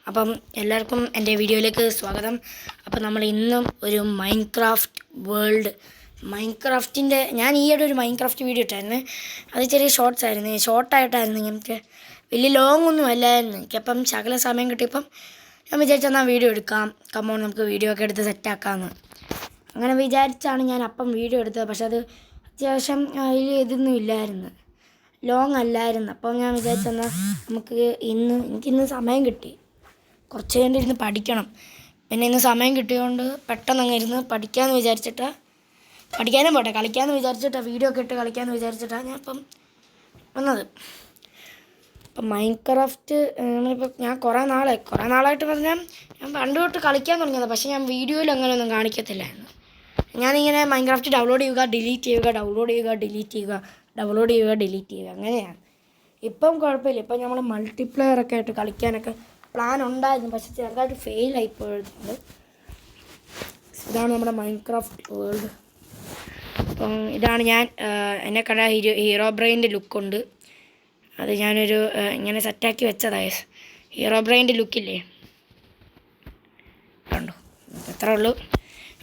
അപ്പം എല്ലാവർക്കും എൻ്റെ വീഡിയോയിലേക്ക് സ്വാഗതം. അപ്പം നമ്മൾ ഇന്നും ഒരു മൈൻക്രാഫ്റ്റിൻ്റെ ഞാൻ ഈയിടെ ഒരു മൈൻക്രാഫ്റ്റ് വീഡിയോ ഇട്ടായിരുന്നു. അത് ചെറിയ ഷോർട്ടായിട്ടായിരുന്നു. എനിക്ക് വലിയ ലോങ് ഒന്നും അല്ലായിരുന്നു. എനിക്കപ്പം ശകലം സമയം കിട്ടിയപ്പം ഞാൻ വിചാരിച്ചെന്നാൽ വീഡിയോ എടുക്കാം, കമ്മോൺ നമുക്ക് വീഡിയോ ഒക്കെ എടുത്ത് സെറ്റാക്കാമെന്ന് അങ്ങനെ വിചാരിച്ചാണ് ഞാൻ അപ്പം വീഡിയോ എടുത്തത്. പക്ഷെ അത് അത്യാവശ്യം അതിൽ ഇതൊന്നും ഇല്ലായിരുന്നു, ലോങ് അല്ലായിരുന്നു. അപ്പം ഞാൻ വിചാരിച്ചെന്നാൽ എനിക്കിന്ന് സമയം കിട്ടി, കുറച്ച് കഴിഞ്ഞ് ഇരുന്ന് പഠിക്കണം. പിന്നെ ഇന്ന് സമയം കിട്ടിയതുകൊണ്ട് പെട്ടെന്ന് അങ്ങ് ഇരുന്ന് പഠിക്കാമെന്ന് വിചാരിച്ചിട്ടാണ്, പഠിക്കാനും പോട്ടെ കളിക്കാമെന്ന് വിചാരിച്ചിട്ടാണ്, വീഡിയോ ഒക്കെ ഇട്ട് കളിക്കാമെന്ന് വിചാരിച്ചിട്ടാണ് ഞാൻ ഇപ്പം വന്നത്. ഇപ്പം മൈൻക്രാഫ്റ്റ് ഞാൻ കുറേ നാളായിട്ട് പറഞ്ഞാൽ ഞാൻ പണ്ട് തൊട്ട് കളിക്കാൻ തുടങ്ങിയത്. പക്ഷേ ഞാൻ വീഡിയോയിൽ അങ്ങനെയൊന്നും കാണിക്കത്തില്ലായിരുന്നു. ഞാനിങ്ങനെ മൈൻക്രാഫ്റ്റ് ഡൗൺലോഡ് ചെയ്യുക, ഡിലീറ്റ് ചെയ്യുക, ഡൗൺലോഡ് ചെയ്യുക, ഡിലീറ്റ് ചെയ്യുക, ഡൗൺലോഡ് ചെയ്യുക, ഡിലീറ്റ് ചെയ്യുക, അങ്ങനെയാണ്. ഇപ്പം കുഴപ്പമില്ല. ഇപ്പം നമ്മൾ മൾട്ടിപ്ലെയറൊക്കെ ആയിട്ട് കളിക്കാനൊക്കെ പ്ലാൻ ഉണ്ടായിരുന്നു, പക്ഷെ ചെറുതായിട്ട് ഫെയിലായി പോയിട്ടുണ്ട്. ഇതാണ് നമ്മുടെ മൈൻക്രാഫ്റ്റ് വേൾഡ്. അപ്പം ഇതാണ് ഞാൻ എന്നെ കണ്ട ഹീറോ ബ്രെയിൻ്റെ ലുക്കുണ്ട്. അത് ഞാനൊരു ഇങ്ങനെ സെറ്റാക്കി വെച്ചതായ ഹീറോ ബ്രെയിൻ്റെ ലുക്കില്ലേ, കണ്ടോ? അത്രേ ഉള്ളൂ.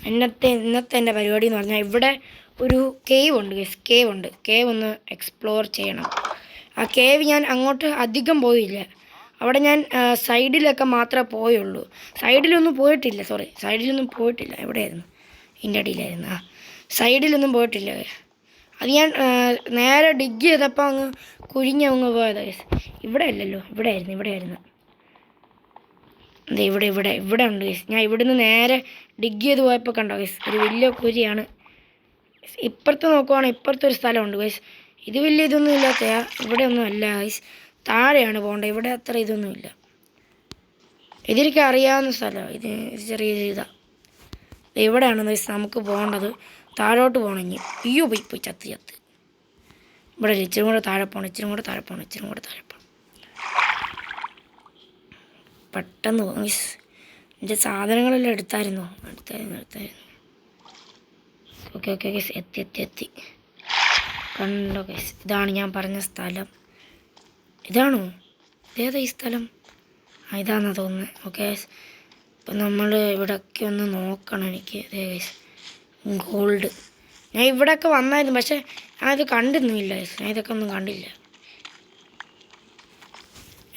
ഇന്നത്തെ എൻ്റെ പരിപാടി എന്ന് പറഞ്ഞാൽ ഇവിടെ ഒരു കേവ് ഉണ്ട്. കേവ് ഒന്ന് എക്സ്പ്ലോർ ചെയ്യണം. ആ കേവ് ഞാൻ അങ്ങോട്ട് അധികം പോയില്ല. അവിടെ ഞാൻ സൈഡിലൊക്കെ മാത്രമേ പോയുള്ളൂ. സൈഡിലൊന്നും പോയിട്ടില്ല. എവിടെയായിരുന്നു? ഇതിൻ്റെ അടിയിലായിരുന്നു. സൈഡിലൊന്നും പോയിട്ടില്ല. അത് ഞാൻ നേരെ ഡിഗ് ചെയ്തപ്പോൾ അങ്ങ് കുഴിഞ്ഞങ്ങ് പോയത്. ഇവിടെ അല്ലല്ലോ, ഇവിടെയായിരുന്നു. ഇവിടെ ഉണ്ട്. ഞാൻ ഇവിടുന്ന് നേരെ ഡിഗ് ചെയ്ത് പോയപ്പോൾ കണ്ടോ ഒരു വലിയ കുഴിയാണ്. ഇപ്പുറത്ത് നോക്കുവാണെങ്കിൽ ഇപ്പുറത്തൊരു സ്ഥലമുണ്ട് ഗൈസ്. ഇത് വലിയ ഇതൊന്നും ഇല്ലാത്തയാ, ഇവിടെ ഒന്നും അല്ല ഗൈസ്. താഴെയാണ് പോകേണ്ടത്. ഇവിടെ അത്ര ഇതൊന്നുമില്ല. ഇതെനിക്ക് അറിയാവുന്ന സ്ഥലമാണ്. ഇത് ചെറിയ ഇതാണ്. എവിടെയാണ് ഗൈസ് നമുക്ക് പോകേണ്ടത്? താഴോട്ട് പോകണമെങ്കിൽ പോയി ചത്ത് ഇവിടെ ഇച്ചിരി കൂടെ താഴെ പോകണം. പെട്ടെന്ന് പോകും ഗൈസ്. എൻ്റെ സാധനങ്ങളെല്ലാം എടുത്തായിരുന്നു. ഓക്കെ ഗൈസ്, എത്തി. കണ്ടോ ഗൈസ്, ഇതാണ് ഞാൻ പറഞ്ഞ സ്ഥലം. ഇതാണോ? ഇതേതാ ഈ സ്ഥലം? ഇതാണെന്നാണ് തോന്നുന്നത്. ഓക്കെ, ഇപ്പം നമ്മൾ ഇവിടെയൊക്കെ ഒന്ന് നോക്കണം. എനിക്ക് അതേ ഗൈസ്, ഗോൾഡ്. ഞാൻ ഇവിടെയൊക്കെ വന്നായിരുന്നു, പക്ഷേ ഞാനിത് കണ്ടിരുന്നില്ല ഗൈസ്. ഞാൻ ഇതൊക്കെ ഒന്നും കണ്ടില്ല.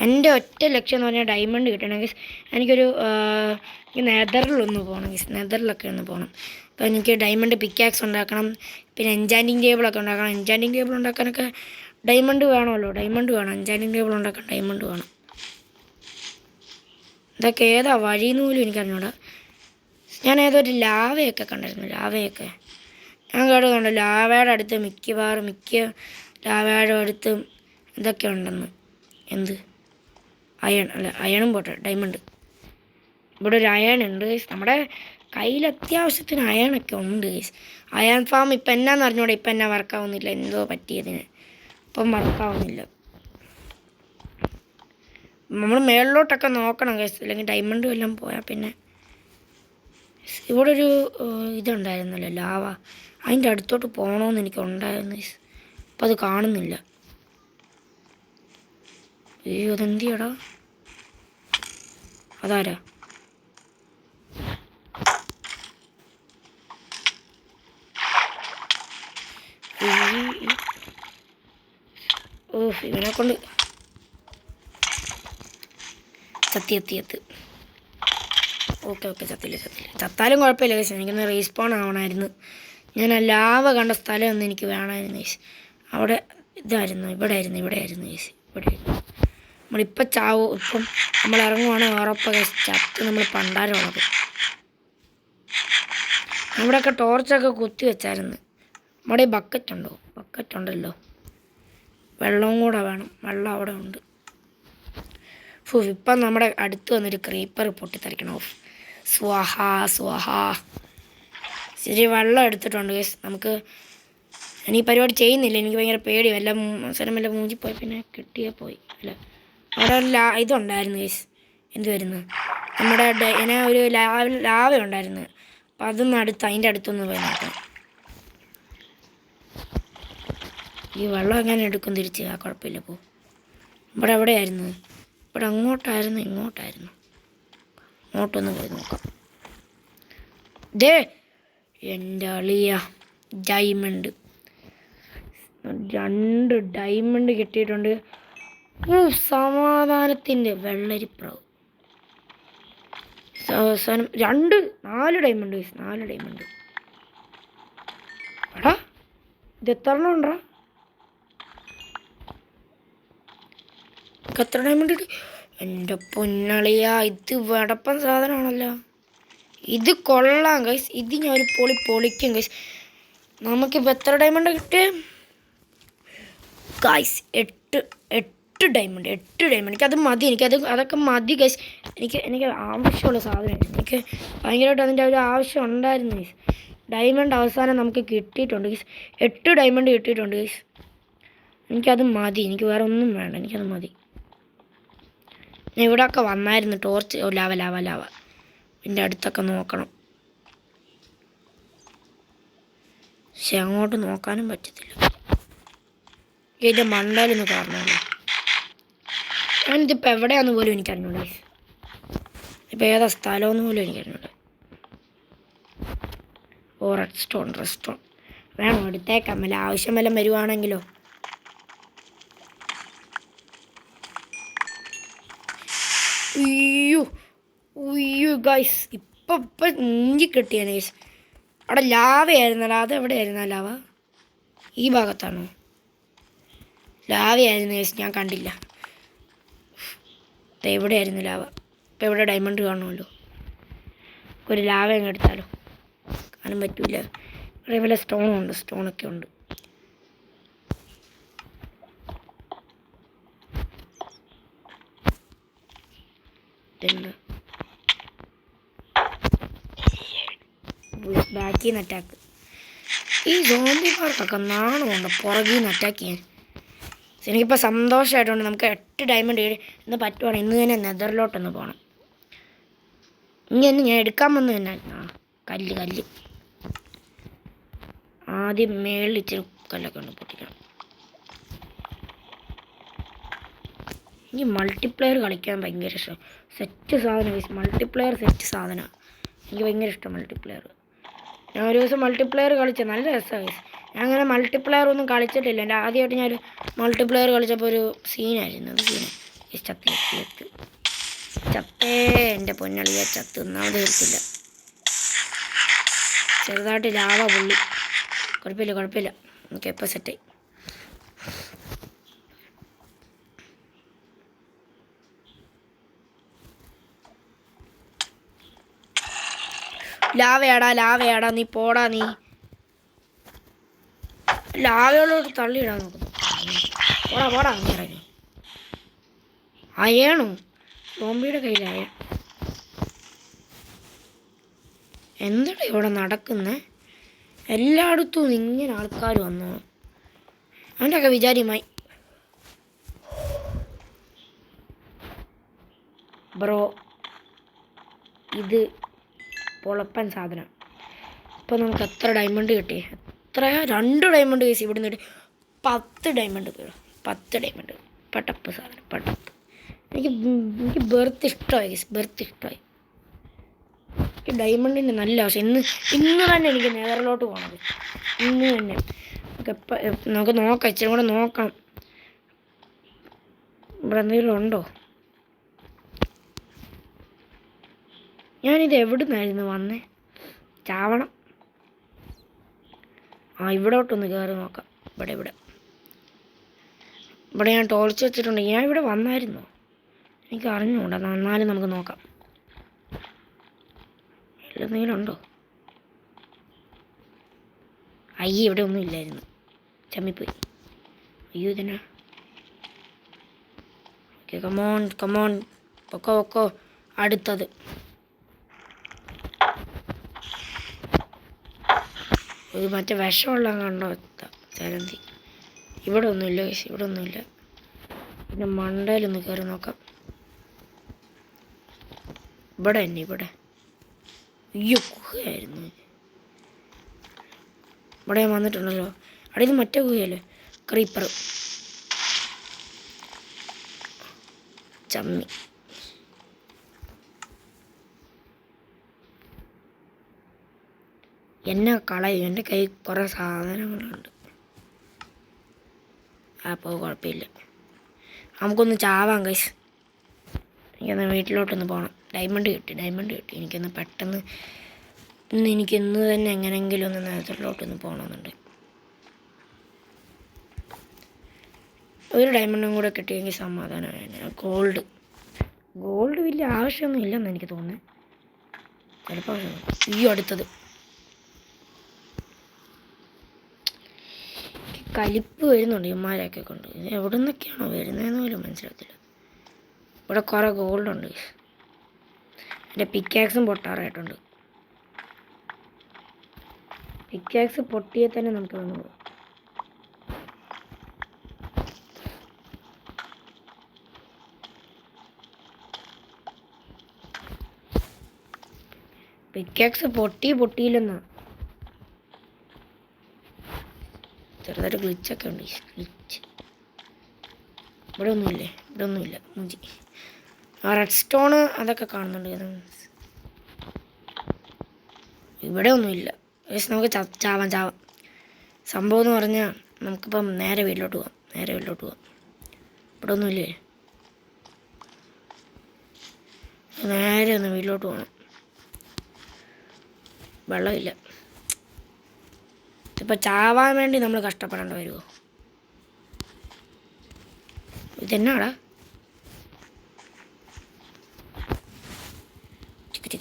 എൻ്റെ ഒറ്റ ലക്ഷ്യം എന്ന് പറഞ്ഞാൽ ഡയമണ്ട് കിട്ടണം ഗൈസ്. എനിക്കൊരു നെതറിലൊന്ന് പോകണം ഗൈസ്. നെതറിലൊക്കെ ഒന്ന് പോകണം. അപ്പോൾ എനിക്ക് ഡയമണ്ട് പിക്കാക്സ് ഉണ്ടാക്കണം, പിന്നെ എൻചാൻറ്റിങ് ടേബിളൊക്കെ ഉണ്ടാക്കണം. എൻചാൻറ്റിങ് ടേബിൾ ഉണ്ടാക്കാനൊക്കെ ഡയമണ്ട് വേണമല്ലോ. എൻചാൻറ്റിങ് ടേബിൾ ഉണ്ടാക്കാൻ ഡയമണ്ട് വേണം. ഇതൊക്കെ ഏതാ വഴിയെന്ന് പോലും എനിക്കറിഞ്ഞൂടാ. ഞാൻ ഏതൊരു ലാവയൊക്കെ കണ്ടായിരുന്നു. ഞാൻ കേട്ടതുകൊണ്ട് ലാവയുടെ അടുത്ത് മിക്ക ലാവയുടെ അടുത്ത് ഇതൊക്കെ ഉണ്ടെന്ന്. എന്ത് അയണും പോട്ടെ, ഡയമണ്ട്. ഇവിടെ ഒരു അയൺ ഉണ്ട് ഗൈസ്. നമ്മുടെ കയ്യിൽ അത്യാവശ്യത്തിന് അയണൊക്കെ ഉണ്ട് ഗൈസ്. അയൺ ഫാം ഇപ്പം എന്നാന്ന് അറിഞ്ഞൂടെ. ഇപ്പം എന്നാ വർക്കാവുന്നില്ല, എന്തോ പറ്റിയതിന് ഇപ്പം വർക്കാവുന്നില്ല. നമ്മൾ മേളിലോട്ടൊക്കെ നോക്കണം ഗൈസ്, അല്ലെങ്കിൽ ഡയമണ്ടും എല്ലാം പോയാൽ പിന്നെ. ഇവിടെ ഒരു ഇതുണ്ടായിരുന്നല്ലോ, ലാവ. അതിൻ്റെ അടുത്തോട്ട് പോകണമെന്ന് എനിക്ക് ഉണ്ടായിരുന്നു ഗൈസ്. അപ്പം അത് കാണുന്നില്ല. അയ്യോ, അതെന്തിയടാ? അതാരാ? ഇവനെ കൊണ്ട് ചത്ത്. ഓക്കെ, ചത്താലും കുഴപ്പമില്ല ഗൈസ്. എനിക്കൊന്ന് റീസ്പോൺ ആവണമായിരുന്നു. ഞാൻ ആ ലാവ കണ്ട സ്ഥലം ഒന്ന് എനിക്ക് വേണമായിരുന്നു ഗൈസ്. അവിടെ ഇവിടെയായിരുന്നു ഗൈസ്. നമ്മളിപ്പം ചാവും. ഇപ്പം നമ്മൾ ഇറങ്ങുവാണെങ്കിൽ ഉറപ്പ് ഗൈസ് ചത്ത് നമ്മൾ പണ്ടാരമുള്ളത്. അവിടെയൊക്കെ ടോർച്ചൊക്കെ കുത്തി വെച്ചായിരുന്നു. നമ്മുടെ ഈ ബക്കറ്റ് ഉണ്ടല്ലോ. വെള്ളവും കൂടെ വേണം. വെള്ളം അവിടെ ഉണ്ട്. ഇപ്പം നമ്മുടെ അടുത്ത് വന്നൊരു ക്രീപ്പർ പൊട്ടിത്തെറിക്കണം. സ്വാഹാ. ശരി, വെള്ളം എടുത്തിട്ടുണ്ട് ഗൈസ്. ഞാൻ ഈ പരിപാടി ചെയ്യുന്നില്ല, എനിക്ക് ഭയങ്കര പേടി. അവസരം മൂഞ്ചിപ്പോയി, പിന്നെ കിട്ടിയേ പോയി. അല്ല, അവിടെ ഇതുണ്ടായിരുന്നു ഗൈസ്. എന്തുവായിരുന്നു? നമ്മുടെ ഒരു ലാവ ഉണ്ടായിരുന്നു. അപ്പം അതിൻ്റെ അടുത്തൊന്ന് പോയി നോക്കാം. ഈ വെള്ളം എങ്ങനെ എടുക്കും തിരിച്ച്? കുഴപ്പമില്ല, ഇവിടെ എവിടെയായിരുന്നു? ഇവിടെ അങ്ങോട്ടായിരുന്നു, ഇങ്ങോട്ടായിരുന്നു. അങ്ങോട്ടൊന്ന് പോയി നോക്കാം. ദേ എൻ്റെ അളിയ ഡയമണ്ട്, 2 ഡയമണ്ട് കിട്ടിയിട്ടുണ്ട്. സമാധാനത്തിൻ്റെ വെള്ളരിപ്രാവ്. അവസാനം 4 ഡയമണ്ട്, 4 ഡയമണ്ട്. എടാ ഇത് എത്ര എണ്ണം ഉണ്ടോ? എത്ര ഡയമണ്ട് കിട്ടി? എൻ്റെ പൊന്നളിയ, ഇത് വടപ്പൻ സാധനമാണല്ലോ. ഇത് കൊള്ളാം ഗൈസ്, ഇത് ഞാൻ ഒരു പൊളിക്കും ഗൈസ്. നമുക്കിപ്പോൾ എത്ര ഡയമണ്ട് കിട്ടിയ ഗൈസ്? 8 ഡയമണ്ട്. എനിക്കത് മതി, അതൊക്കെ മതി ഗൈസ്. എനിക്ക് ആവശ്യമുള്ള സാധനമായിരുന്നു. എനിക്ക് ഭയങ്കരമായിട്ട് അതിൻ്റെ ഒരു ആവശ്യം ഉണ്ടായിരുന്നു ഗൈസ്. ഡയമണ്ട് അവസാനം നമുക്ക് കിട്ടിയിട്ടുണ്ട് ഗൈസ്. 8 ഡയമണ്ട് കിട്ടിയിട്ടുണ്ട് ഗൈസ്. എനിക്കത് മതി, എനിക്ക് വേറെ ഒന്നും വേണ്ട, എനിക്കത് മതി. ഞാൻ ഇവിടെയൊക്കെ വന്നായിരുന്നു ടോർച്ച്. ലാവ എൻ്റെ അടുത്തൊക്കെ നോക്കണം. പക്ഷെ അങ്ങോട്ട് നോക്കാനും പറ്റത്തില്ല. ഇതിൻ്റെ മണ്ടയിലൊന്ന് കാരണമല്ലോ. ഞാനിതിപ്പോൾ എവിടെയാണെന്ന് പോലും എനിക്കറിഞ്ഞൂടാ. ഇപ്പോൾ ഏതാ സ്ഥലമെന്ന് പോലും എനിക്കറിഞ്ഞൂടാ. ഓ റെഡ് സ്റ്റോൺ വേണം, എടുത്തേക്കാം. വല്ല ആവശ്യം വല്ലതും വരുവാണെങ്കിലോ. ഉയ്യോ ഗൈസ്, ഇപ്പം ഇഞ്ചി കിട്ടിയാണ് ഗൈസ്. അവിടെ ലാവയായിരുന്നല്ലോ. അത് എവിടെയായിരുന്ന ലാവ? ഈ ഭാഗത്താണോ? ലാവയായിരുന്നു ഗൈസ്, ഞാൻ കണ്ടില്ല. എവിടെയായിരുന്നു ലാവ? ഇപ്പം എവിടെ ഡയമണ്ട് കാണുമല്ലോ. ഒരു ലാവ അങ്ങ് എടുത്താലോ? കാണാൻ പറ്റൂല. ഇവിടെ വല്ല സ്റ്റോണൊക്കെ ഉണ്ട്. ബാക്കിൽ നിന്ന് അറ്റാക്ക്. ഈ സോംബി പാർക്കൊക്കെ നാണമുണ്ട് പുറകിൽ നിന്ന് അറ്റാക്ക് ചെയ്യാൻ. എനിക്കിപ്പോൾ സന്തോഷമായിട്ടുണ്ട്. നമുക്ക് 8 ഡയമണ്ട് ഇന്ന് പറ്റുവാണ്. ഇന്ന് തന്നെ നെതറിലോട്ടൊന്ന് പോകണം. ഇങ്ങനെ ഞാൻ എടുക്കാൻ വന്നു തന്നെ. കല്ല് ആദ്യം മേളിൽ ഇച്ചിരി കല്ലൊക്കെ ഉണ്ട്, പൊട്ടിക്കണം. ഈ മൾട്ടിപ്ലെയർ കളിക്കാൻ ഭയങ്കര ഇഷ്ടം. സെറ്റ് സാധനം, മൾട്ടിപ്ലെയർ സെറ്റ് സാധനമാണ്. എനിക്ക് ഭയങ്കര ഇഷ്ടം മൾട്ടിപ്ലെയർ. ഞാൻ ഒരു ദിവസം മൾട്ടിപ്ലെയർ കളിച്ചത് നല്ല രസമാണ്. ഞാൻ അങ്ങനെ മൾട്ടിപ്ലെയർ ഒന്നും കളിച്ചിട്ടില്ല. എൻ്റെ ആദ്യമായിട്ട് ഞാനൊരു മൾട്ടിപ്ലെയർ കളിച്ചപ്പോൾ ഒരു സീനായിരുന്നു. അത് ചത്തേ എൻ്റെ പൊന്നളിയ ചത്ത്. ഒന്നാമത് തീർത്തില്ല. ചെറുതായിട്ട് ലാവ പുള്ളി. കുഴപ്പമില്ല. ഓക്കെ, ഇപ്പോൾ സെറ്റായി. ലാവയാടാ നീ പോടാ. നീ ലാവയോട് തള്ളിയിടാൻ നോക്കുന്നു. പോടാ നീ ഇറങ്ങി. അയാണോ സോംബിയുടെ കയ്യിലായ? എന്താണ് ഇവിടെ നടക്കുന്നത്? എല്ലായിടത്തും ഇങ്ങനെ ആൾക്കാർ വന്നു. അവൻ്റെയൊക്കെ വിചാരിയുമായി ബ്രോ, ഇത് പൊളപ്പൻ സാധനം. ഇപ്പോൾ നമുക്ക് എത്ര ഡയമണ്ട് കിട്ടി? 2 ഡയമണ്ട് കേസ് ഇവിടെ നിന്ന് 10 ഡയമണ്ട്. 10 ഡയമണ്ട്. പട്ടപ്പ് സാധനം, പട്ടപ്പ്. എനിക്ക് ബെർത്ത് ഇഷ്ടമായി. എനിക്ക് ഡയമണ്ടിൻ്റെ നല്ല ആവശ്യം. ഇന്ന് തന്നെ എനിക്ക് നെതറിലോട്ട് പോകണത്. ഇന്ന് തന്നെ നമുക്ക് നോക്കാം. ഇച്ചിരി കൂടെ നോക്കണം. ഇവിടെ എന്തെങ്കിലും ഉണ്ടോ? ഞാനിത് എവിടെ നിന്നായിരുന്നു വന്നേ? ചാവണം. ഇവിടോട്ടൊന്ന് കയറി നോക്കാം. ഇവിടെ ഞാൻ ടോർച്ച് വെച്ചിട്ടുണ്ട്. ഞാൻ ഇവിടെ വന്നായിരുന്നോ? എനിക്ക് അറിഞ്ഞുകൂടാ. എന്നാലും നമുക്ക് നോക്കാം. എന്തെങ്കിലും ഉണ്ടോ? ഇവിടെ ഒന്നും ഇല്ലായിരുന്നു. ചമ്മിപ്പോയി. ഇതിനാ. ഓക്കെ, കമോൺ പൊക്കോ. അടുത്തത് ഇത് മറ്റേ വിഷമുള്ള കണ്ടോ? ചലന്തി. ഇവിടെ ഒന്നുമില്ല. പിന്നെ മണ്ടയിലൊന്ന് കയറി നോക്കാം. ഇവിടെ ഗുഹയായിരുന്നു. ഇവിടെ ഞാൻ വന്നിട്ടുണ്ടല്ലോ. അവിടെ ഇത് മറ്റേ ഗുഹയല്ലേ? ക്രീപ്പർ. ചമ്മി. എന്നെ കളയും. എൻ്റെ കൈ കുറേ സാധനങ്ങളുണ്ട്. അപ്പോൾ കുഴപ്പമില്ല, നമുക്കൊന്ന് ചാവാം ഗൈസ്. എനിക്കൊന്ന് വീട്ടിലോട്ടൊന്ന് പോകണം. ഡയമണ്ട് കിട്ടി. എനിക്കൊന്ന് പെട്ടെന്ന് എനിക്കിന്ന് തന്നെ എങ്ങനെയെങ്കിലും ഒന്ന് നേരത്തിലോട്ടൊന്ന് പോകണമെന്നുണ്ട്. ഒരു ഡയമണ്ടും കൂടെ കിട്ടിയെങ്കിൽ സമാധാനമാണ്. ഗോൾഡ് വലിയ ആവശ്യമൊന്നും ഇല്ലെന്ന് എനിക്ക് തോന്നുന്നത്. ചിലപ്പോൾ ഈ അടുത്തത് കലിപ്പ് വരുന്നുണ്ട് ഇമ്മാരെയൊക്കെ കൊണ്ട്. ഇത് എവിടെ നിന്നൊക്കെയാണോ വരുന്നതെന്ന് പോലും മനസ്സിലാകത്തില്ല. ഇവിടെ കുറേ ഗോൾഡുണ്ട്. എൻ്റെ പിക്കാക്സും പൊട്ടാറായിട്ടുണ്ട്. പിക്കാക്സ് പൊട്ടിയെ തന്നെ നമുക്ക് വന്നു പോകും. പിക്കാക്സ് പൊട്ടിയില്ലെന്നാ. ചെറുതായിട്ട് ഗ്ലിച്ചൊക്കെ ഉണ്ട്. ഗ്ലിച്ച് ഇവിടെ ഒന്നുമില്ല. മുഞ്ചി ആ റെഡ് സ്റ്റോണ് അതൊക്കെ കാണുന്നുണ്ട്. ഇവിടെ ഒന്നുമില്ല. നമുക്ക് ചാവാം. സംഭവം എന്ന് പറഞ്ഞാൽ നമുക്കിപ്പം നേരെ വീട്ടിലോട്ട് പോവാം. ഇവിടെ ഒന്നുമില്ലേ? നേരെ ഒന്ന് വീട്ടിലോട്ട് പോകണം. വെള്ളമില്ല. ഇപ്പം ചാവാൻ വേണ്ടി നമ്മൾ കഷ്ടപ്പെടേണ്ടി വരുമോ? ഇതെന്നാടാ? ചിക്ക്.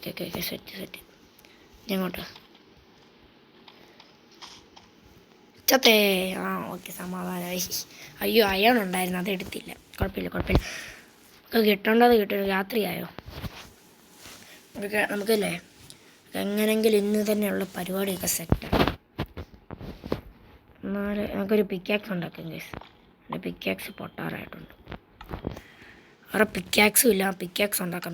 Okay set. ഞങ്ങോട്ട് ചത്തേ. ഓക്കെ, സമാധാനമായി. അയ്യോ, അയൺ ഉണ്ടായിരുന്നു, അത് എടുത്തില്ല. കുഴപ്പമില്ല. കിട്ടേണ്ടത് കിട്ടും. രാത്രിയായോ? നമുക്കല്ലേ എങ്ങനെങ്കിലും ഇന്ന് തന്നെയുള്ള പരിപാടിയൊക്കെ സെറ്റാണ്. എന്നാൽ നമുക്കൊരു പിക്കാക്സ് ഉണ്ടാക്കും ഗൈസ്. എൻ്റെ പിക്കാക്സ് പൊട്ടാറായിട്ടുണ്ട്. വേറെ പിക്കാക്സും ഇല്ല. പിക്കാക്സ് ഉണ്ടാക്കാം.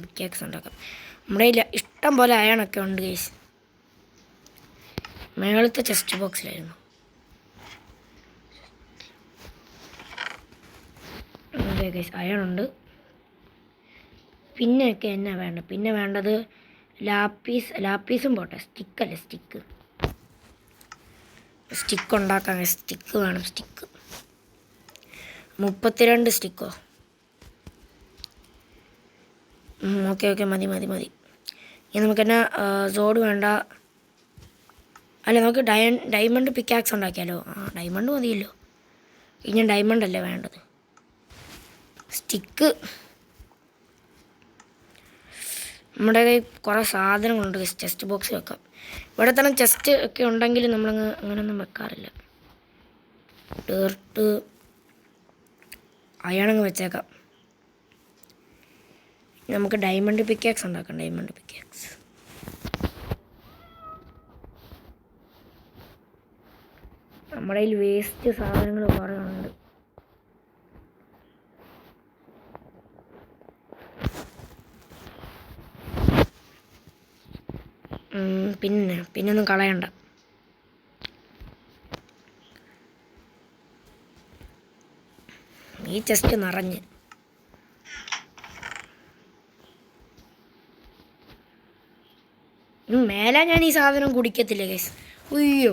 നമ്മുടെ കയ്യിൽ ഇഷ്ടം പോലെ അയണൊക്കെ ഉണ്ട് ഗൈസ്. മേളത്തെ ചെസ്റ്റ് ബോക്സിലായിരുന്നു. ഗൈസ് അയണുണ്ട്. പിന്നെയൊക്കെ എന്നാ വേണ്ടത്? പിന്നെ വേണ്ടത് ലാപ്പീസും പോട്ടെ. സ്റ്റിക്ക് ഉണ്ടാക്കാൻ സ്റ്റിക്ക് വേണം. 32 സ്റ്റിക്കോ? ഓക്കെ മതി. ഇനി നമുക്കെന്നാ സോഡ് വേണ്ട. അല്ല, നമുക്ക് ഡയമണ്ട് പിക്കാക്സ് ഉണ്ടാക്കിയാലോ? ഡയമണ്ട് മതിയല്ലോ. ഇനി ഡയമണ്ട് അല്ലേ വേണ്ടത്. സ്റ്റിക്ക് നമ്മുടെ കയ്യിൽ കുറേ സാധനങ്ങളുണ്ട്. ചെസ്റ്റ് ബോക്സ് വെക്കാം. ഇവിടെ തന്നെ ചെസ്റ്റ് ഒക്കെ ഉണ്ടെങ്കിൽ നമ്മളങ്ങ് അങ്ങനെയൊന്നും വെക്കാറില്ല. ഡേർട്ട് അയണങ്ങ് വെച്ചേക്കാം. നമുക്ക് ഡയമണ്ട് പിക്കാക്സ് ഉണ്ടാക്കാം. നമ്മുടെ കയ്യിൽ വേസ്റ്റ് സാധനങ്ങൾ കുറേ ഉണ്ട്. പിന്നൊന്നും കളയണ്ട. ഈ ചെസ്റ്റ് നിറഞ്ഞ് മേലെ ഞാൻ ഈ സാധനം കുടിക്കത്തില്ല ഗൈസ്. ഉയ്യോ,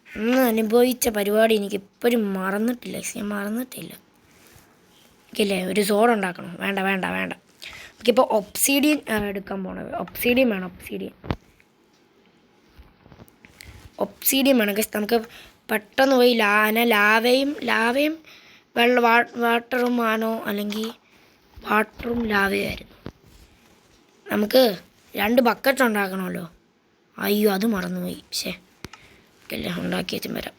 ഒന്ന് അനുഭവിച്ച പരിപാടി എനിക്ക് ഇപ്പോഴും മറന്നിട്ടില്ല ഗൈസ്. ഞാൻ മറന്നിട്ടില്ല. എനിക്കല്ലേ ഒരു സോഡ് ഉണ്ടാക്കണം. വേണ്ട. നമുക്കിപ്പോൾ ഒബ്സീഡിയൻ എടുക്കാൻ പോണത്. ഒബ്സീഡിയൻ വേണം ഗൈസ്. നമുക്ക് പെട്ടെന്ന് പോയി ലാവയും വാട്ടറും ആണോ, അല്ലെങ്കിൽ വാട്ടറും ലാവയായിരുന്നു. നമുക്ക് 2 ബക്കറ്റ് ഉണ്ടാക്കണമല്ലോ. അയ്യോ, അത് മറന്നുപോയി. അല്ലേ, ഉണ്ടാക്കി വെച്ചും വരാം.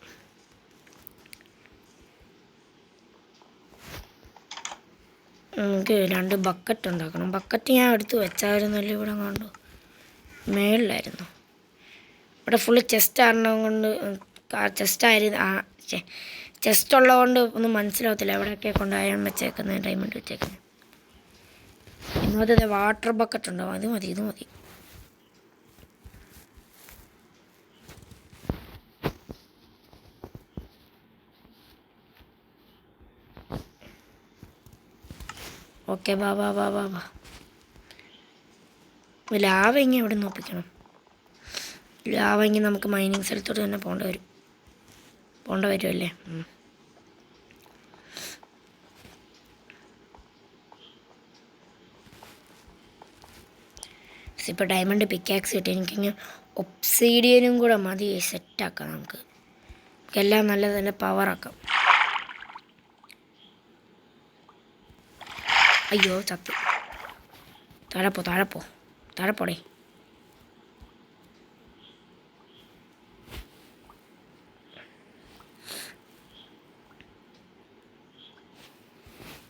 നമുക്ക് 2 ബക്കറ്റ് ഉണ്ടാക്കണം. ബക്കറ്റ് ഞാൻ എടുത്ത് വെച്ചായിരുന്നല്ലോ. ഇവിടെ കണ്ടു, മേളിലായിരുന്നു. ഇവിടെ ഫുള്ള് ചെസ്റ്റ് ആയിരുന്നതുകൊണ്ട് ചെസ്റ്റ് ഉള്ളതുകൊണ്ട് ഒന്നും മനസ്സിലാവത്തില്ല എവിടെയൊക്കെ കൊണ്ട് അയൺ വെച്ചേക്കുന്നത്, ഡയമണ്ട് വെച്ചേക്കുന്നത്. ഇന്നത്തെ വാട്ടർ ബക്കറ്റ് ഉണ്ടാവും. ഇത് മതി. ഓക്കെ, ബാ. ലാവ ഇങ്ങനെ എവിടെ നിന്ന് ഒപ്പിക്കണം? ലാവെങ്കിൽ നമുക്ക് മൈനിങ് സ്ഥലത്തോട്ട് തന്നെ പോകേണ്ട വരുമല്ലേ. ഇപ്പോൾ ഡയമണ്ട് പിക്കാക്സ് കിട്ടി. എനിക്കിങ്ങനെ ഒബ്സീഡിയനും കൂടെ മതി സെറ്റാക്കാം. നമുക്ക് എല്ലാം നല്ല നല്ല പവറാക്കാം. അയ്യോ ചത്തു. താഴെപ്പോടേ.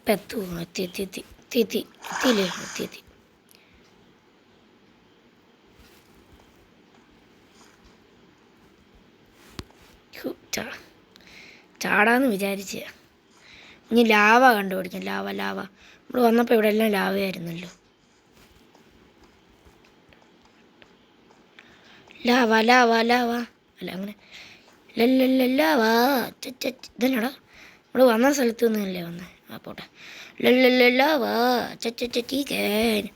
എത്തിയില്ലേ. ചാടാന്ന് വിചാരിച്ച. ഇനി ലാവ കണ്ടുപിടിക്കാം. ലാവ നമ്മൾ വന്നപ്പോൾ ഇവിടെ എല്ലാം ലാവയായിരുന്നല്ലോ. ലാവ അല്ല അങ്ങനെ ലാവ. ഇതല്ലടാ നമ്മൾ വന്ന സ്ഥലത്ത് നിന്നല്ലേ വന്നേ. പോട്ടെ. Lava chicken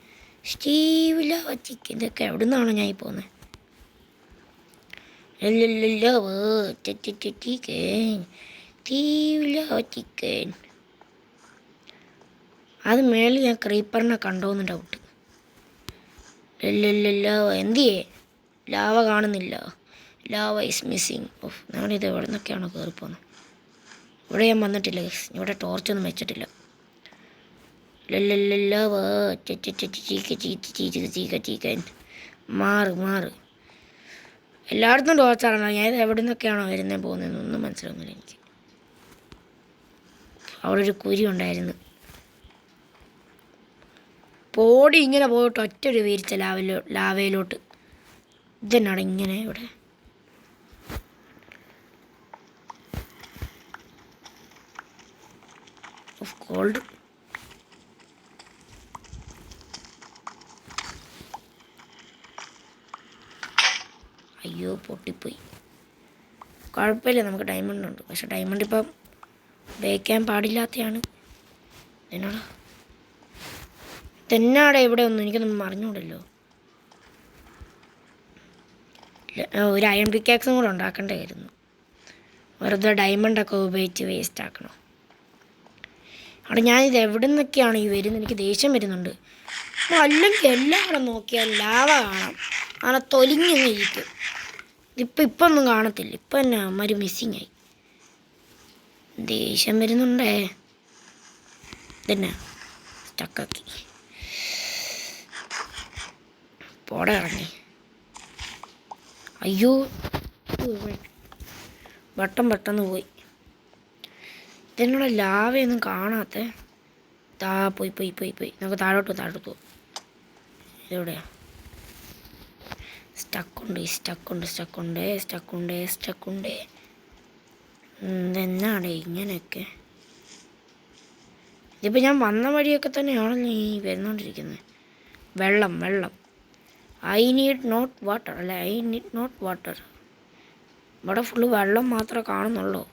Steve lava chicken. ഇതൊക്കെ എവിടെ നിന്നാണോ ഞാൻ ഈ പോകുന്നത്? ചിക്കൻ. അത് മേളിൽ ഞാൻ ക്രീപ്പറിനെ കണ്ടോന്ന് ഡൗട്ട്. എന്തിയേ ലാവ കാണുന്നില്ല. Lava is missing. ഞാനിത് എവിടെ നിന്നൊക്കെയാണോ കയറിപ്പോകുന്നത്? ഇവിടെ ഞാൻ വന്നിട്ടില്ല. ഇവിടെ ടോർച്ചൊന്നും വെച്ചിട്ടില്ല. ചിക്കൻ മാറ്. എല്ലായിടത്തും ടോർച്ചാണല്ലോ. ഞാൻ എവിടെ നിന്നൊക്കെയാണോ വരുന്നത് പോകുന്നതെന്നൊന്നും മനസ്സിലാവുന്നില്ല എനിക്ക്. അവിടെ ഒരു കുരി ഉണ്ടായിരുന്നു. പോടി ഇങ്ങനെ പോയിട്ട് ഒറ്റൊരു വീഴ്ച ലാവയിലോട്ട്. ഇതെന്നാണ് ഇങ്ങനെ ഇവിടെ? Off cold. അയ്യോ പൊട്ടിപ്പോയി. കുഴപ്പമില്ല, നമുക്ക് ഡയമണ്ട് ഉണ്ട്. പക്ഷെ ഡയമണ്ട് ഇപ്പം ഉപയോഗിക്കാൻ പാടില്ലാത്തതാണ്. തെന്നാടെ ഇവിടെ ഒന്നും എനിക്കൊന്നും അറിഞ്ഞൂടല്ലോ. ഒരു അയൺ പിക്കാക്സും കൂടെ ഉണ്ടാക്കേണ്ടതായിരുന്നു. വെറുതെ ഡയമണ്ടൊക്കെ ഉപയോഗിച്ച് വേസ്റ്റ് ആക്കണം. അവിടെ ഞാനിത് എവിടെ നിന്നൊക്കെയാണ് ഈ വരുന്നത്? എനിക്ക് ദേഷ്യം വരുന്നുണ്ട്. അല്ലെങ്കിൽ എല്ലാവരും നോക്കിയാൽ ലാവ കാണാം. അങ്ങനെ തൊലിഞ്ഞങ്ങ് ഇരിക്കും. ഇപ്പം ഒന്നും കാണത്തില്ല. ഇപ്പം തന്നെ അമ്മമാർ മിസ്സിങ് ആയി. ദേഷ്യം വരുന്നുണ്ടേ. ഇതന്നെ സ്റ്റക്കാക്കി. പോടെ ഇറങ്ങി. അയ്യോ പെട്ടെന്ന് പോയി. ഇതെന്നോട് ലാവയൊന്നും കാണാത്ത. പോയി. നമുക്ക് താഴോട്ട് പോകും. ഇതെവിടെയാ? സ്റ്റക്കുണ്ട്. എന്നാണ് ഇങ്ങനെയൊക്കെ? ഇതിപ്പോൾ ഞാൻ വന്ന വഴിയൊക്കെ തന്നെയാണല്ലോ ഈ വരുന്നോണ്ടിരിക്കുന്നത്. വെള്ളം. I need not water. ഇവിടെ ഫുള്ള് വെള്ളം മാത്രമേ കാണുന്നുള്ളൂ.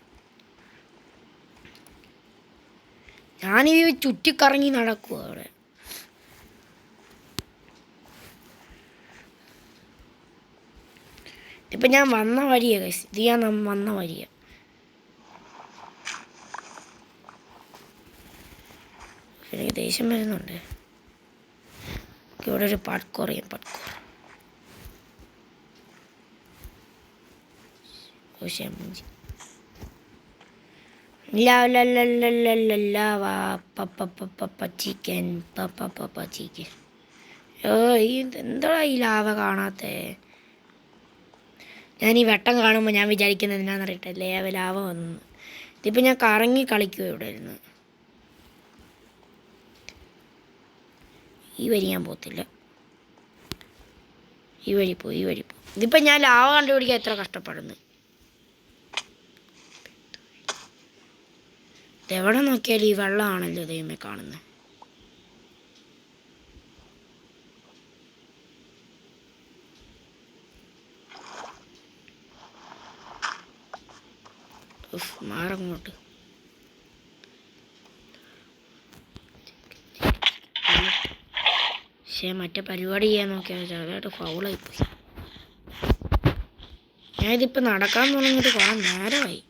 ഞാനീ ചുറ്റിക്കറങ്ങി നടക്കുക അവിടെ. ഇപ്പം ഞാൻ വന്ന വഴിയാണ് ഗൈസ്. ഇത് ഞാൻ വന്ന വഴിയാണ്. എനിക്ക് ദേഷ്യം വരുന്നുണ്ട്. ഇവിടെ ഒരു പാർക്കോർ. ചിക്കൻ. എന്താ ഈ ലാവ കാണാത്തേ? ഞാൻ ഈ വെട്ടം കാണുമ്പോൾ ഞാൻ വിചാരിക്കുന്നത് എന്നാന്നറിയട്ടെ, ലാവ വന്നു. ഇതിപ്പോൾ ഞാൻ കറങ്ങി കളിക്കുക ഇവിടെ ഇരുന്ന്. ഈ വരി ഞാൻ പോകത്തില്ല. ഈ വഴി പോ. ഇതിപ്പോൾ ഞാൻ ലാവ കണ്ടുപിടിക്കാൻ എത്ര കഷ്ടപ്പെടുന്നു. ഇതെവിടെ നോക്കിയാലും ഈ വെള്ളമാണല്ലോ ദൈവമേ കാണുന്നത്. മാറങ്ങോട്ട്. പക്ഷേ മറ്റേ പരിപാടി ചെയ്യാൻ നോക്കിയാൽ ചെറുതായിട്ട് ഫൗളായിപ്പോയി. ഞാനിതിപ്പോൾ നടക്കാൻ തുടങ്ങിയിട്ട് കുറേ നേരമായി.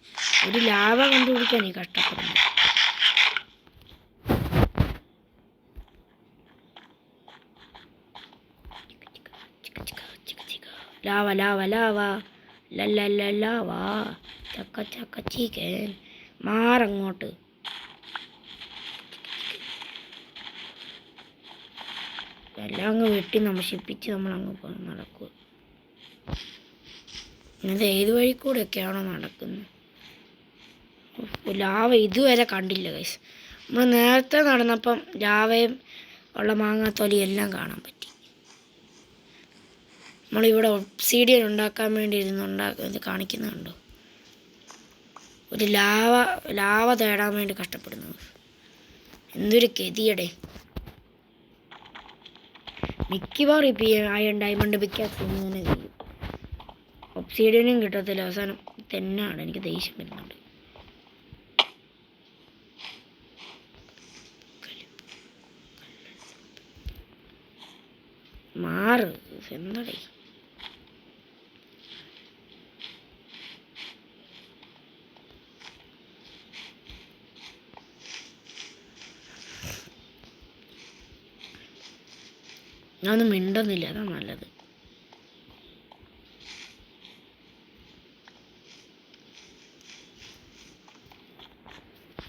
ഒരു ലാവ കണ്ടുപിടിക്കാൻ ഈ കഷ്ടപ്പെടുന്നു. ലാവ ലാവ ലാവ ലാവ ചക്ക ചക്ക ചിക്കൻ മാറങ്ങോട്ട്. എല്ലാം അങ്ങ് വെട്ടി നശിപ്പിച്ച് നമ്മളങ്ങ് നടക്കുക. ഇത് ഏത് വഴി കൂടെയൊക്കെയാണോ നടക്കുന്നത്? ലാവ ഇതുവരെ കണ്ടില്ല ഗൈസ്. നമ്മൾ നേരത്തെ നടന്നപ്പം ലാവയും ഉള്ള മാങ്ങാത്തൊലി എല്ലാം കാണാൻ പറ്റി. നമ്മളിവിടെ ഒബ്സീഡിയൻ ഉണ്ടാക്കാൻ വേണ്ടി ഇത് കാണിക്കുന്നുണ്ടോ? ഒരു ലാവ തേടാൻ വേണ്ടി കഷ്ടപ്പെടുന്നു. എന്തൊരു ഗതിയുടെ. മിക്കവാറും ഇപ്പം അയൺ ഡയമണ്ട് പിക്കാക്സ് ഇങ്ങനെ ചെയ്യും. ഒബ്സീഡിയനും കിട്ടത്തില്ല. അവസാനം തന്നെയാണ്. എനിക്ക് ദേഷ്യം വരുന്നുണ്ട്. മാറ് എന്താടേ. ഞാനൊന്നും മിണ്ടുന്നില്ല, അതാണ് നല്ലത്.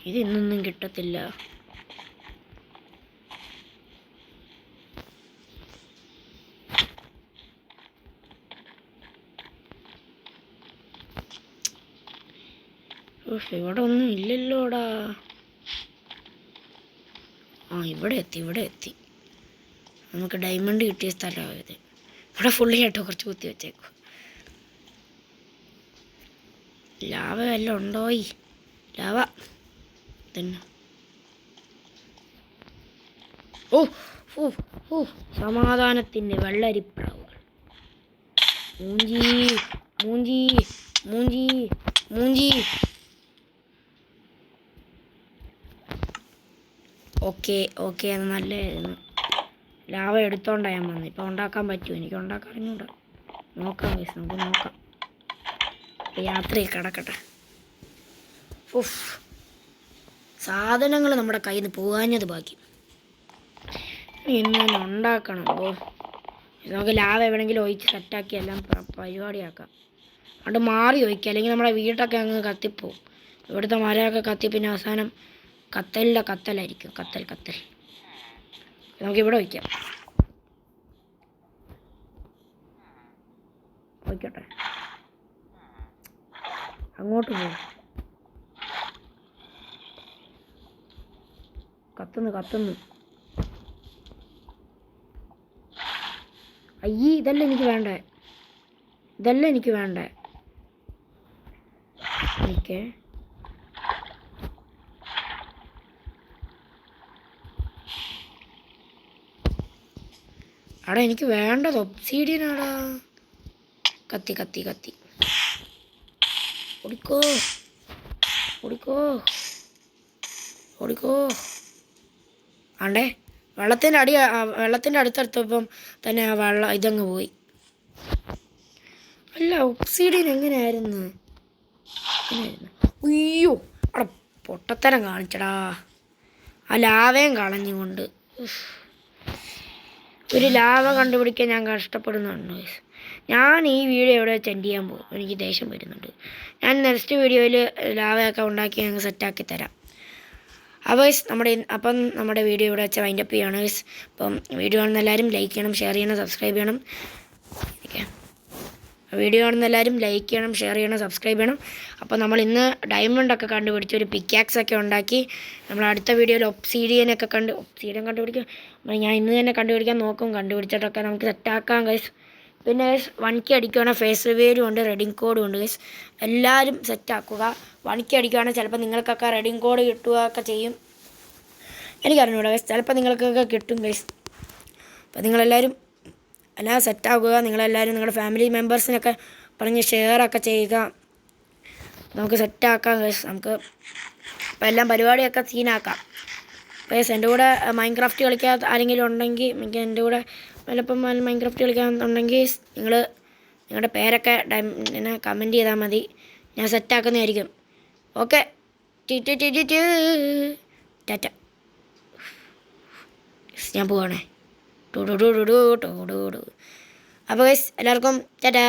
ഇത് ഇന്നൊന്നും കിട്ടത്തില്ല. ഇവിടെ ഒന്നും ഇല്ലല്ലോടാ. ഇവിടെ എത്തി. നമുക്ക് ഡയമണ്ട് കിട്ടിയ സ്ഥലമായത്. ഇവിടെ ഫുള്ളി ആയിട്ടോ കുറച്ച് കുത്തി വെച്ചേക്കും. ലാവ വല്ലതും ഉണ്ടോയി? ലാവ തന്നെ. സമാധാനത്തിൻ്റെ വെള്ളരിപ്രാവുകൾ. മൂഞ്ചി. ഓക്കെ അത് നല്ലതായിരുന്നു. ലാവ എടുത്തോണ്ടാ ഞാൻ വന്നു. ഇപ്പം ഉണ്ടാക്കാൻ പറ്റുമോ? എനിക്ക് ഉണ്ടാക്കാൻ അറിഞ്ഞൂടാ. നോക്കാം ഗൈസ്, നമുക്ക് നോക്കാം. യാത്രയിൽ കിടക്കട്ടെ. സാധനങ്ങൾ നമ്മുടെ കയ്യിൽ നിന്ന് പോകാഞ്ഞത് ബാക്കി. ഇന്ന് തന്നെ ഉണ്ടാക്കണം. നമുക്ക് ലാവ എവിടെയെങ്കിലും ഒഴിച്ച് സെറ്റാക്കി എല്ലാം പരിപാടിയാക്കാം. അതുകൊണ്ട് മാറി ഒഴിക്കുക, അല്ലെങ്കിൽ നമ്മുടെ വീട്ടൊക്കെ അങ്ങ് കത്തിപ്പോവും. ഇവിടുത്തെ മരമൊക്കെ കത്തി പിന്നെ അവസാനം കത്തലായിരിക്കും. കത്തൽ നമുക്കിവിടെ വയ്ക്കാം. വയ്ക്കട്ടെ. അങ്ങോട്ട് പോകും. കത്തുന്നു. അയ്യേ, ഇതല്ല എനിക്ക് വേണ്ടേ. എനിക്ക് അവിടെ എനിക്ക് വേണ്ടത് ഒബ്സീഡിയനാടാ. കത്തി ഓടിക്കോ. ആണ്ടേ വെള്ളത്തിൻ്റെ അടുത്തെടുത്തപ്പം തന്നെ ആ ഇതങ്ങ് പോയി. അല്ല, ഒബ്സീഡിയൻ എങ്ങനെയായിരുന്നു? അയ്യോ, അവിടെ പൊട്ടത്തരം കാണിച്ചടാ. ആ ലാവയും കളഞ്ഞുകൊണ്ട്. ഒരു ലാവ കണ്ടുപിടിക്കാൻ ഞാൻ കഷ്ടപ്പെടുന്നുണ്ട്. ഞാൻ ഈ വീഡിയോ എവിടെ വെച്ച് എൻഡ് ചെയ്യാൻ പോകും. എനിക്ക് ദേഷ്യം വരുന്നുണ്ട്. ഞാൻ നെക്സ്റ്റ് വീഡിയോയിൽ ലാവയൊക്കെ ഉണ്ടാക്കി ഞങ്ങൾക്ക് സെറ്റാക്കി തരാം. അപ്പം നമ്മുടെ വീഡിയോ ഇവിടെ വെച്ച് വൈൻഡപ്പ് ചെയ്യാണ്. അപ്പം വീഡിയോ കാണുന്ന എല്ലാവരും ലൈക്ക് ചെയ്യണം, ഷെയർ ചെയ്യണം, സബ്സ്ക്രൈബ് ചെയ്യണം. സബ്സ്ക്രൈബ് ചെയ്യണം. അപ്പോൾ നമ്മൾ ഇന്ന് ഡയമണ്ടൊക്കെ കണ്ടുപിടിച്ച് ഒരു പിക്കാക്സൊക്കെ ഉണ്ടാക്കി നമ്മൾ അടുത്ത വീഡിയോയിൽ ഒബ്സീഡിയൻ കണ്ടുപിടിക്കും. ഞാൻ ഇന്ന് തന്നെ കണ്ടുപിടിക്കാൻ നോക്കും. കണ്ടുപിടിച്ചിട്ടൊക്കെ നമുക്ക് സെറ്റാക്കാം ഗൈസ്. പിന്നെ ഗൈസ് 1K അടിക്കുകയാണെങ്കിൽ ഫേസ് റിവ്യൂലും ഉണ്ട്, റെഡിങ് കോഡും ഉണ്ട് ഗൈസ്. എല്ലാവരും സെറ്റാക്കുക. 1K അടിക്കുകയാണെങ്കിൽ ചിലപ്പോൾ നിങ്ങൾക്കൊക്കെ റെഡിങ് കോഡ് കിട്ടുകയൊക്കെ ചെയ്യും. എനിക്കറിഞ്ഞൂടാ ഗൈസ്, ചിലപ്പോൾ നിങ്ങൾക്കൊക്കെ കിട്ടും ഗൈസ്. അപ്പോൾ നിങ്ങളെല്ലാവരും എല്ലാം സെറ്റാക്കുക. നിങ്ങളെല്ലാവരും നിങ്ങളുടെ ഫാമിലി മെമ്പേഴ്സിനൊക്കെ പറഞ്ഞ് ഷെയറൊക്കെ ചെയ്യുക. നമുക്ക് സെറ്റാക്കാം ഗൈസ്. നമുക്ക് ഇപ്പോൾ എല്ലാം പരിപാടിയൊക്കെ സീനാക്കാം. ഗൈസ്, എൻ്റെ കൂടെ മൈൻക്രാഫ്റ്റ് കളിക്കാത്ത ആരെങ്കിലും ഉണ്ടെങ്കിൽ, എൻ്റെ കൂടെ വല്ലപ്പം മൈൻക്രാഫ്റ്റ് കളിക്കാന്നുണ്ടെങ്കിൽ നിങ്ങൾ നിങ്ങളുടെ പേരൊക്കെ എന്നെ കമൻറ്റ് ചെയ്താൽ മതി, ഞാൻ സെറ്റാക്കുന്നതായിരിക്കും. ഓക്കെ, ടാറ്റ. ഞാൻ പോവാണേ. അപ്പോൾ ഗൈസ് എല്ലാവർക്കും ടാറ്റാ.